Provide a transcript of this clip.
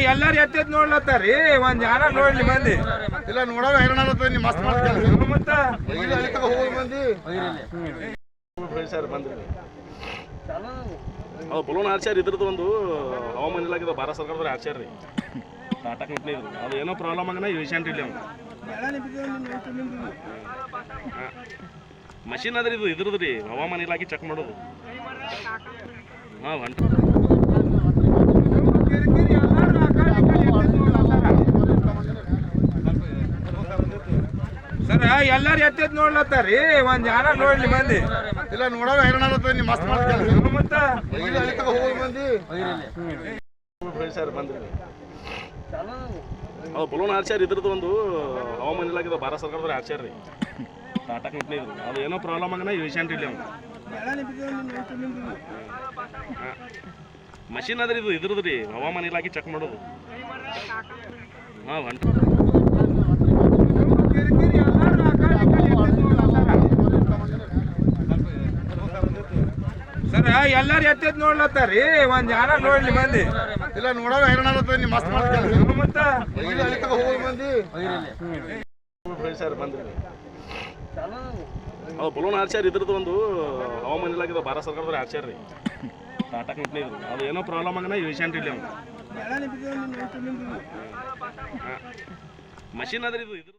ಎಲ್ಲಾರು ಎತ್ತಿದ್ ನೋಡ್ಲತ್ತಾರಿ ಒಂದ್ ಜನ ನೋಡ್ಲಿ ಮಂದಿ ಇಲ್ಲ ನೋಡೋಣ ಹೈರಾಣ ನೀ ಮಸ್ತ್ ಮಾಡ್ತೀವಿ ಮತ್ತ ಹೋಗಿ ಮಂದಿ ಸರ್ ಬಂದ್ರಿ ಅದು ಬಲೂನ್ ಹಾರ್ಸ್ಯಾರ ಇದ್ರದ್ದು ಒಂದು ಹವಾಮಾನ ಇಲಾಖೆ ಭಾರತ ಸರ್ಕಾರದವ್ರು ಹಾರ್ಸ್ಯಾರ ರೀ ಟಾಟಾ ಕಂಪ್ನಿ ಇದ್ರು ಅದು ಏನೋ ಪ್ರಾಬ್ಲಮ್ ಆಗನ ರೀಸೆಂಟ್ ಇಲ್ಲಿ ಅವ್ನು ಮಷಿನ್ ಅದ್ರಿ ಇದು ಇದ್ರದ್ದು ರೀ ಹವಾಮಾನ ಇಲಾಖೆ ಚೆಕ್ ಮಾಡೋದು ಹಾಂ ಸರ್ ಎಲ್ಲಾರು ಎತ್ತಿದ್ ನೋಡ್ಲತ್ತಾರಿ ಒಂದ್ ಜನ ನೋಡ್ಲಿ ಮಂದಿ ಇಲ್ಲ ನೋಡೋಣ ಹೈರಾಣ ನೀ ಮಸ್ತ್ ಮಾಡ್ತೀವಿ ಮತ್ತ ಹೋಗಿ ಮಂದಿ ಸರ್ ಬಂದ್ರಿ ಅದು ಬಲೂನ್ ಹಾರ್ಸ್ಯಾರ ಇದ್ರದ್ದು ಒಂದು ಹವಾಮಾನ ಇಲಾಖೆ ಭಾರತ ಸರ್ಕಾರದವ್ರು ಹಾರ್ಸ್ಯಾರ ರೀ ಟಾಟಾ ಕಂಪ್ನಿ ಇದ್ರು ಅದು ಏನೋ ಪ್ರಾಬ್ಲಮ್ ಆಗನ ರೀಸೆಂಟ್ ಇಲ್ಲಿ ಅವ್ನು ಮಷಿನ್ ಅದ್ರಿ ಇದು ಇದ್ರದ್ದು ರೀ ಹವಾಮಾನ ಇಲಾಖೆ ಚೆಕ್ ಮಾಡೋದು ಹಾಂ ಸರ್ ಎಲ್ಲಾರು ಎತ್ತಿದ್ ನೋಡ್ಲತ್ತಾರಿ ಒಂದ್ ಜನ ನೋಡ್ಲಿ ಮಂದಿ ಇಲ್ಲ ನೋಡೋಣ ಹೈರಾಣ ನೀ ಮಸ್ತ್ ಮಾಡ್ತೀವಿ ಮತ್ತ ಹೋಗಿ ಮಂದಿ ಸರ್ ಬಂದ್ರಿ ಅದು ಬಲೂನ್ ಹಾರ್ಸ್ಯಾರ ಇದ್ರದ್ದು ಒಂದು ಹವಾಮಾನ ಇಲಾಖೆ ಭಾರತ ಸರ್ಕಾರದವ್ರು ಹಾರ್ಸ್ಯಾರ ರೀ ಟಾಟಾ ಕಂಪ್ನಿ ಇದ್ರು ಅದು ಏನೋ ಪ್ರಾಬ್ಲಮ್ ಆಗನ ರೀಸೆಂಟ್ ಇಲ್ಲಿ ಅವ್ನು ಮಷಿನ್ ಅದ್ರಿ ಇದು